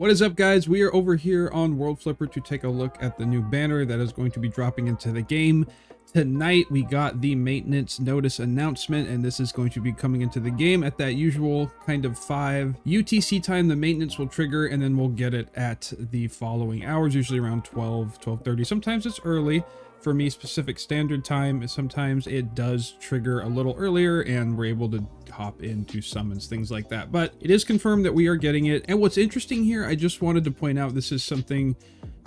What is up, guys? We are over here on World Flipper to take a look at the new banner that is going to be dropping into the game. Tonight, we got the maintenance notice announcement, and this is going to be coming into the game at that usual kind of 5 UTC time. The maintenance will trigger, and then we'll get it at the following hours, usually around 12:30. Sometimes it's early. For me, Pacific Standard Time, sometimes it does trigger a little earlier and we're able to hop into summons, things like that. But it is confirmed that we are getting it. And what's interesting here, I just wanted to point out, this is something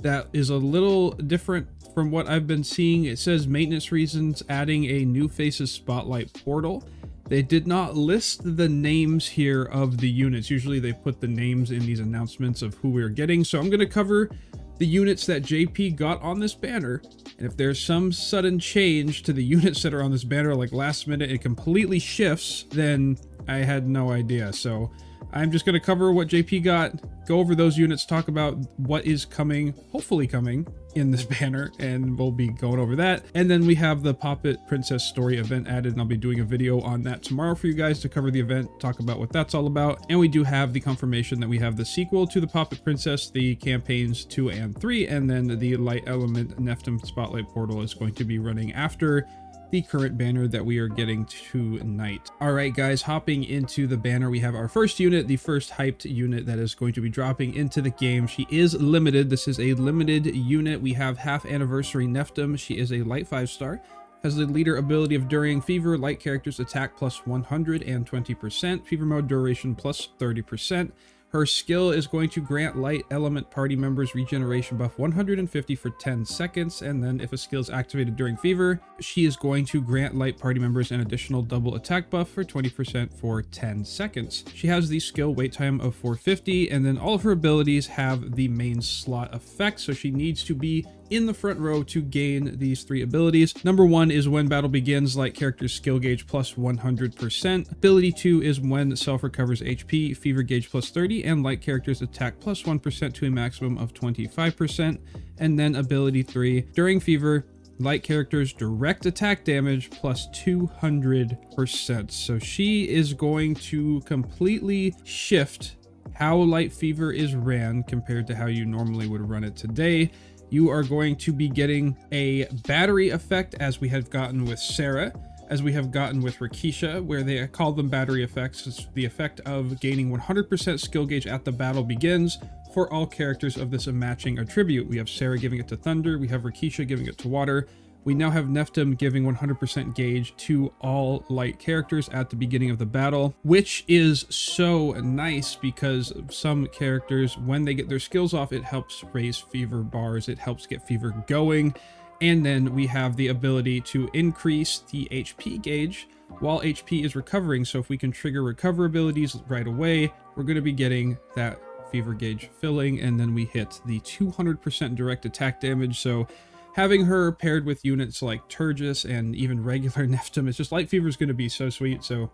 that is a little different from what I've been seeing. It says maintenance reasons, adding a new faces spotlight portal. They did not list the names here of the units. Usually they put the names in these announcements of who we're getting. So I'm going to cover the units that JP got on this banner, and if there's some sudden change to the units that are on this banner, like last minute it completely shifts, then I had no idea. So I'm just going to cover what JP got, go over those units, talk about what is coming, hopefully coming in this banner, and we'll be going over that. And then we have the Puppet Princess story event added, and I'll be doing a video on that tomorrow for you guys to cover the event, talk about what that's all about. And we do have the confirmation that we have the sequel to the Puppet Princess, the campaigns 2 and 3, and then the Light Element Nephtim Spotlight Portal is going to be running after the current banner that we are getting tonight. All right, guys, hopping into the banner, we have our first unit, the first hyped unit that is going to be dropping into the game. She is limited. This is a limited unit. We have half anniversary Nephtim. She is a light 5-star, has the leader ability of during fever, light characters attack plus 120%, fever mode duration plus 30%. Her skill is going to grant light element party members regeneration buff 150 for 10 seconds. And then if a skill is activated during fever, she is going to grant light party members an additional double attack buff for 20% for 10 seconds. She has the skill wait time of 450, and then all of her abilities have the main slot effect. So she needs to be in the front row to gain these 3 abilities. Number 1 is when battle begins, light character's skill gauge plus 100%. Ability 2 is when self recovers HP, fever gauge plus 30, and light characters attack plus 1% to a maximum of 25%. And then ability 3, during fever, light characters direct attack damage plus 200%. So she is going to completely shift how light fever is ran compared to how you normally would run it today. You are going to be getting a battery effect, as we have gotten with Sera, as we have gotten with Rakisha, where they call them battery effects. It's the effect of gaining 100% skill gauge at the battle begins for all characters of this matching attribute. We have Sera giving it to Thunder, we have Rakisha giving it to Water. We now have Nephtim giving 100% gauge to all light characters at the beginning of the battle, which is so nice because some characters, when they get their skills off, it helps raise fever bars, it helps get fever going. And then we have the ability to increase the HP gauge while HP is recovering. So if we can trigger recover abilities right away, we're going to be getting that fever gauge filling, and then we hit the 200% direct attack damage. So having her paired with units like Turgis and even regular Nephtim, it's just light fever is going to be so sweet. So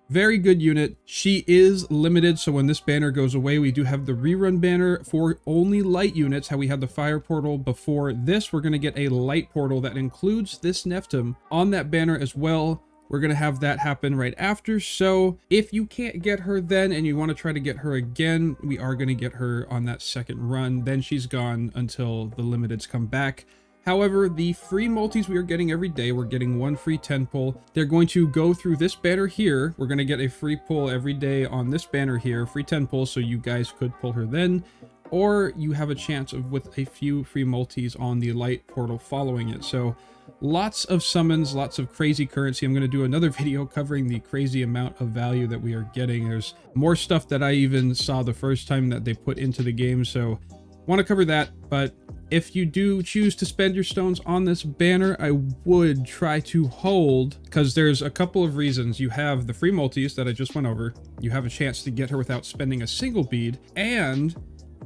very good unit. She is limited, so when this banner goes away, we do have the rerun banner for only light units. How we had the fire portal before this, we're going to get a light portal that includes this Nephtim on that banner as well. We're going to have that happen right after. So if you can't get her then and you want to try to get her again, we are going to get her on that second run. Then she's gone until the limiteds come back. However, the free multis we are getting every day, we're getting 1 free 10 pull. They're going to go through this banner here. We're going to get a free pull every day on this banner here, free 10 pull, so you guys could pull her then. Or you have a chance of with a few free multis on the light portal following it. So lots of summons, lots of crazy currency. I'm going to do another video covering the crazy amount of value that we are getting. There's more stuff that I even saw the first time that they put into the game. So want to cover that, but if you do choose to spend your stones on this banner, I would try to hold, because there's a couple of reasons. You have the free multis that I just went over. You have a chance to get her without spending a single bead. And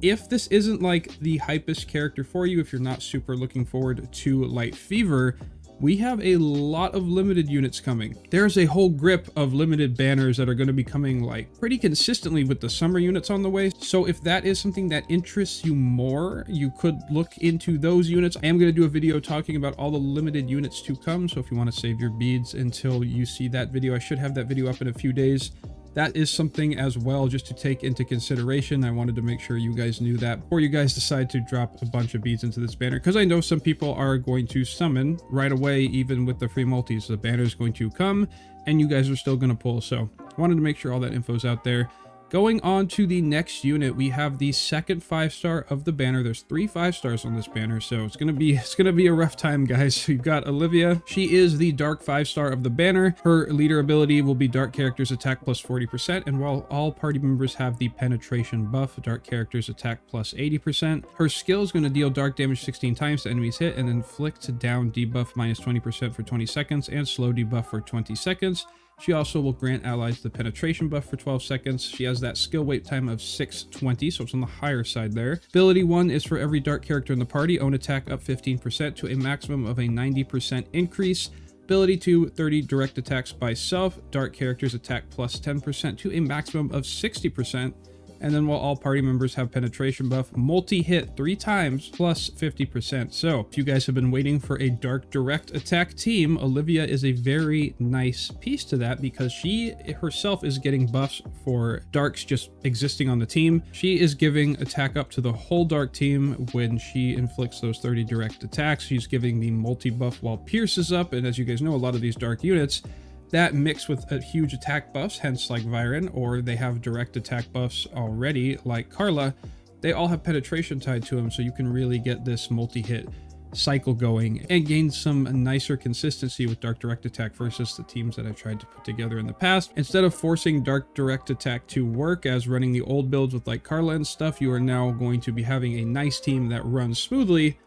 if this isn't like the hypest character for you, if you're not super looking forward to light fever, we have a lot of limited units coming. There's a whole grip of limited banners that are going to be coming like pretty consistently with the summer units on the way. So if that is something that interests you more, you could look into those units. I am going to do a video talking about all the limited units to come. So if you want to save your beads until you see that video, I should have that video up in a few days. that is something as well just to take into consideration. I wanted to make sure you guys knew that before you guys decide to drop a bunch of beads into this banner, because I know some people are going to summon right away, even with the free multis. The banner is going to come and you guys are still going to pull. So I wanted to make sure all that info's out there. Going on to the next unit, we have the second 5-star of the banner. There's 3 5-stars on this banner, so it's gonna be a rough time, guys. We've got Olivia. She is the dark 5-star of the banner. Her leader ability will be dark characters attack plus 40%, and while all party members have the penetration buff, dark characters attack plus 80%. Her skill is going to deal dark damage 16 times to enemies hit, and inflict down debuff minus 20% for 20 seconds and slow debuff for 20 seconds. She also will grant allies the penetration buff for 12 seconds. She has that skill wait time of 620, so it's on the higher side there. Ability 1 is for every dark character in the party. Own attack up 15% to a maximum of a 90% increase. Ability 2, 30 direct attacks by self. Dark characters attack plus 10% to a maximum of 60%. And then while all party members have penetration buff, multi-hit 3 times plus 50%. So if you guys have been waiting for a dark direct attack team, Olivia is a very nice piece to that, because she herself is getting buffs for darks just existing on the team. She is giving attack up to the whole dark team when she inflicts those 30 direct attacks. She's giving the multi-buff while Pierce is up, and as you guys know, a lot of these dark units that mix with a huge attack buffs, hence like Viren, or they have direct attack buffs already like Carla. They all have penetration tied to them, so you can really get this multi-hit cycle going and gain some nicer consistency with dark direct attack versus the teams that I've tried to put together in the past. Instead of forcing dark direct attack to work as running the old builds with like Carla and stuff, you are now going to be having a nice team that runs smoothly,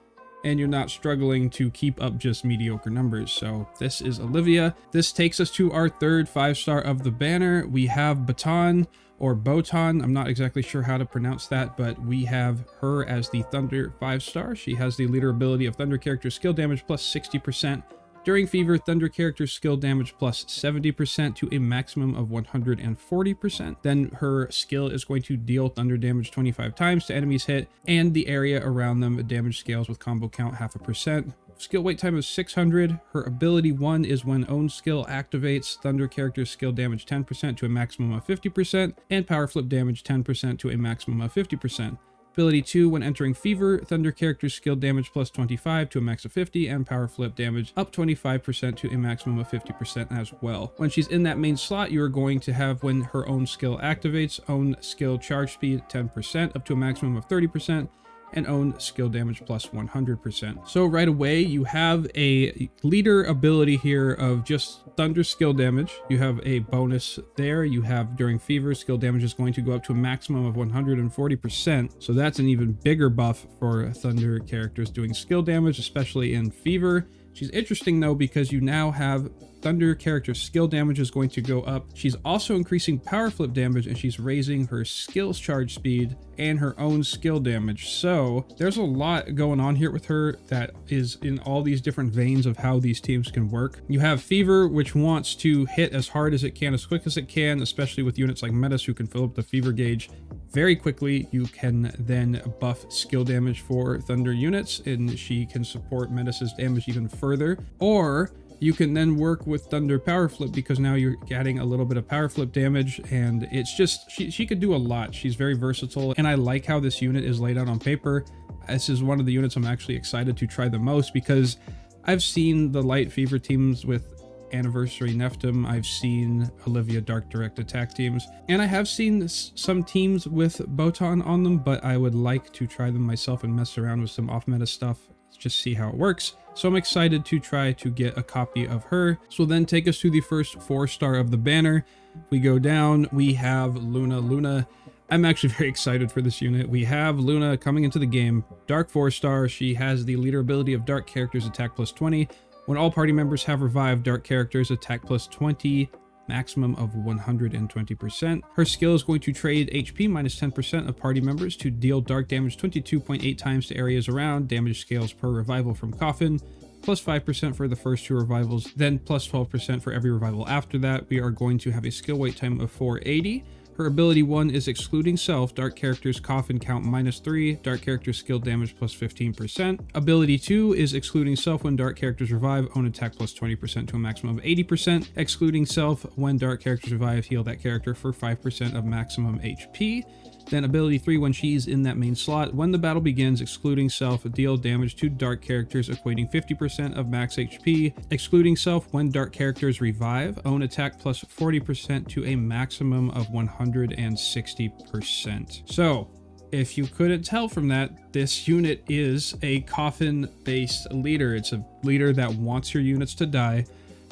and you're not struggling to keep up just mediocre numbers. So this is Olivia. This takes us to our third 5-star of the banner. We have Botan, or Botan. I'm not exactly sure how to pronounce that, but we have her as the Thunder 5-star. She has the leader ability of Thunder character skill damage plus 60%. During Fever, Thunder character skill damage plus 70% to a maximum of 140%. Then her skill is going to deal Thunder damage 25 times to enemies hit, and the area around them damage scales with combo count 0.5%. Skill wait time is 600. Her ability 1 is when own skill activates. Thunder character skill damage 10% to a maximum of 50%, and power flip damage 10% to a maximum of 50%. Ability 2, when entering Fever, Thunder character skill damage plus 25 to a max of 50, and power flip damage up 25% to a maximum of 50% as well. When she's in that main slot, you are going to have, when her own skill activates, own skill charge speed 10% up to a maximum of 30%, and own skill damage plus 100%. So right away, you have a leader ability here of just Thunder skill damage. You have a bonus there. You have during Fever, skill damage is going to go up to a maximum of 140%. So that's an even bigger buff for Thunder characters doing skill damage, especially in Fever. She's interesting though, because you now have Thunder character skill damage is going to go up. She's also increasing power flip damage, and she's raising her skills charge speed and her own skill damage. So there's a lot going on here with her that is in all these different veins of how these teams can work. You have Fever, which wants to hit as hard as it can, as quick as it can, especially with units like Metis who can fill up the Fever gauge very quickly. You can then buff skill damage for Thunder units, and she can support Metis's damage even further. Or you can then work with Thunder power flip, because now you're adding a little bit of power flip damage, and it's just, she could do a lot. She's very versatile, and I like how this unit is laid out on paper. This is one of the units I'm actually excited to try the most, because I've seen the light Fever teams with Anniversary Nephtim. I've seen Olivia dark direct attack teams, and I have seen some teams with Botan on them, but I would like to try them myself and mess around with some off meta stuff, just see how it works. So I'm excited to try to get a copy of her. So then take us to the first 4-star of the banner. We go down, we have Luna. I'm actually very excited for this unit. We have Luna coming into the game, dark 4-star. She has the leader ability of dark characters attack plus 20. When all party members have revived, dark characters attack plus 20, maximum of 120%. Her skill is going to trade HP minus 10% of party members to deal dark damage 22.8 times to areas around. Damage scales per revival from Coffin, plus 5% for the first 2 revivals, then plus 12% for every revival after that. We are going to have a skill wait time of 480. Her ability 1 is excluding self, dark characters cough and count -3, dark characters skill damage plus 15%. Ability 2 is excluding self when dark characters revive, own attack plus 20% to a maximum of 80%. Excluding self when dark characters revive, heal that character for 5% of maximum HP. Then ability 3, when she's in that main slot, when the battle begins, excluding self, deal damage to dark characters equating 50% of max HP. Excluding self, when dark characters revive, own attack plus 40% to a maximum of 160%. So, if you couldn't tell from that, this unit is a coffin-based leader. It's a leader that wants your units to die,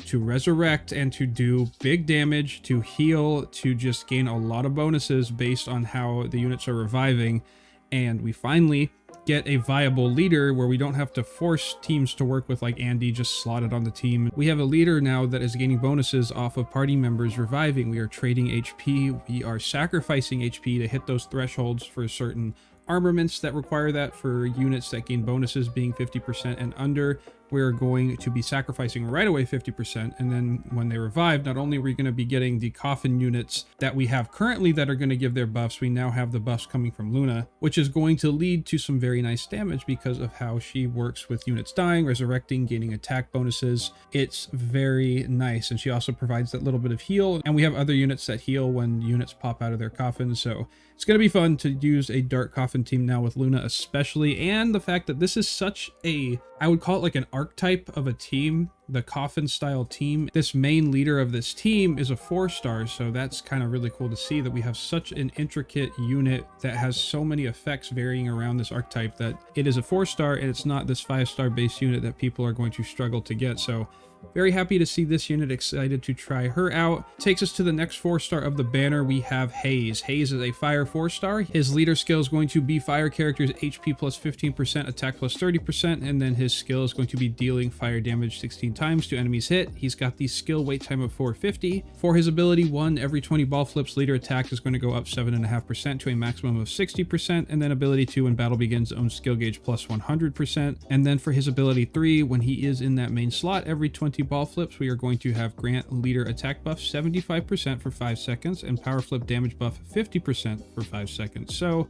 to resurrect, and to do big damage, to heal, to just gain a lot of bonuses based on how the units are reviving. And we finally get a viable leader where we don't have to force teams to work with like Andy just slotted on the team. We have a leader now that is gaining bonuses off of party members reviving. We are trading HP. We are sacrificing HP to hit those thresholds for certain armaments that require that. For units that gain bonuses being 50% and under, we're going to be sacrificing right away 50%, and then when they revive, not only are we going to be getting the coffin units that we have currently that are going to give their buffs, we now have the buffs coming from Luna, which is going to lead to some very nice damage because of how she works with units dying, resurrecting, gaining attack bonuses. It's very nice, and she also provides that little bit of heal, and we have other units that heal when units pop out of their coffins, so it's going to be fun to use a dark coffin team now with Luna especially, and the fact that this is such a, I would call it like an archetype of a team, the coffin style team. This main leader of this team is a 4-star, so that's kind of really cool to see that we have such an intricate unit that has so many effects varying around this archetype that it is a 4-star and it's not this 5-star base unit that people are going to struggle to get. So very happy to see this unit, excited to try her out. Takes us to the next 4-star of the banner. We have Haze. Haze is a fire 4-star. His leader skill is going to be fire characters HP plus 15%, attack plus 30%, and then his skill is going to be dealing fire damage 16 times to enemies hit. He's got the skill wait time of 450. For his ability 1, every 20 ball flips, leader attack is going to go up 7.5% to a maximum of 60%, and then ability 2, when battle begins, own skill gauge plus 100%. And then for his ability 3, when he is in that main slot, every 20 ball flips, we are going to have grant leader attack buff 75% for 5 seconds and power flip damage buff 50% for 5 seconds. So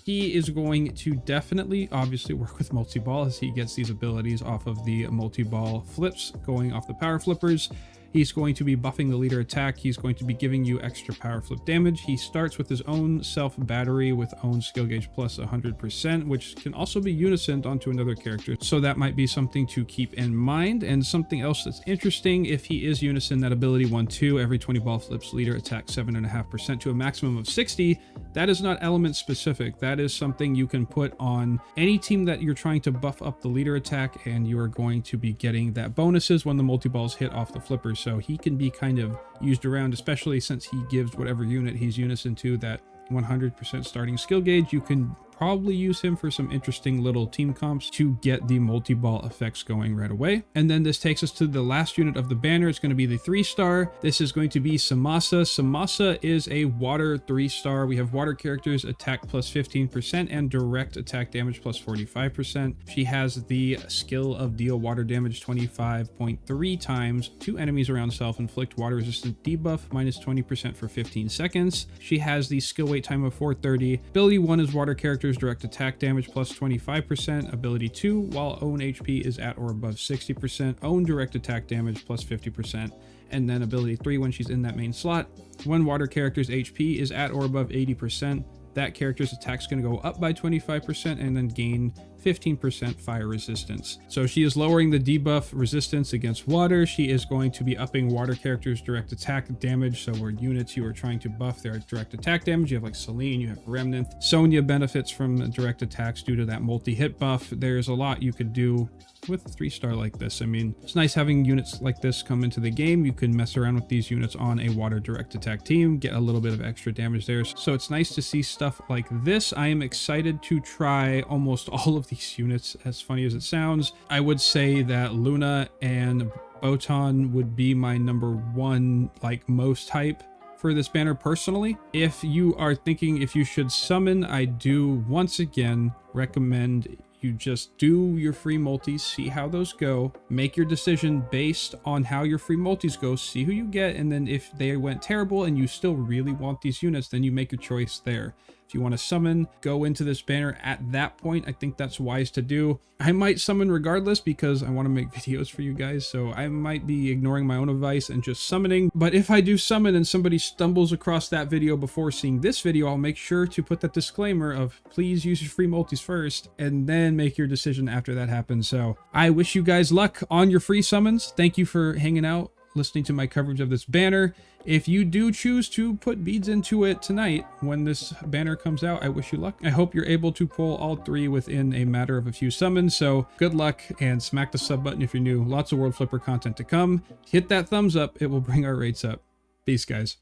he is going to definitely obviously work with multi-ball as he gets these abilities off of the multi-ball flips going off the power flippers. He's going to be buffing the leader attack. He's going to be giving you extra power flip damage. He starts with his own self battery with own skill gauge plus 100%, which can also be unisoned onto another character. So that might be something to keep in mind. And something else that's interesting, if he is unison, that ability 1-2, every 20 ball flips, leader attack 7.5% to a maximum of 60. That is not element specific. That is something you can put on any team that you're trying to buff up the leader attack, and you are going to be getting that bonuses when the multi-balls hit off the flippers. So he can be kind of used around, especially since he gives whatever unit he's unison to that 100% starting skill gauge. You can probably use him for some interesting little team comps to get the multi-ball effects going right away. And then this takes us to the last unit of the banner. It's going to be the 3-star. This is going to be Samasa. Samasa is a water 3-star. We have water characters, attack plus 15% and direct attack damage plus 45%. She has the skill of deal water damage 25.3 times to enemies around self, inflict water resistant debuff minus 20% for 15 seconds. She has the skill wait time of 430. Ability 1 is water characters, direct attack damage plus 25%. Ability 2, while own HP is at or above 60%, own direct attack damage plus 50%. And then ability 3, when she's in that main slot, when water character's HP is at or above 80%, that character's attack's going to go up by 25% and then gain 15% fire resistance. So she is lowering the debuff resistance against water. She is going to be upping water characters direct attack damage. So where units you are trying to buff their direct attack damage, you have like Celine, you have Remnant. Sonya benefits from direct attacks due to that multi-hit buff. There's a lot you could do with a 3-star like this. I mean, it's nice having units like this come into the game. You can mess around with these units on a water direct attack team, get a little bit of extra damage there. So it's nice to see stuff like this. I am excited to try almost all of these units, as funny as it sounds. I would say that Luna and Botan would be my number 1, like, most hype for this banner personally. If you are thinking if you should summon, I do once again recommend You just do your free multis, see how those go, make your decision based on how your free multis go, see who you get, and then if they went terrible and you still really want these units, then you make your choice there. If you want to summon, go into this banner at that point. I think that's wise to do. I might summon regardless because I want to make videos for you guys, so I might be ignoring my own advice and just summoning. But if I do summon and somebody stumbles across that video before seeing this video, I'll make sure to put that disclaimer of please use your free multis first and then make your decision after that happens. So I wish you guys luck on your free summons. Thank you for hanging out, listening to my coverage of this banner. If you do choose to put beads into it tonight when this banner comes out, I wish you luck. I hope you're able to pull all 3 within a matter of a few summons. So good luck, and smack the sub button if you're new. Lots of World Flipper content to come. Hit that thumbs up. It will bring our rates up. Peace, guys.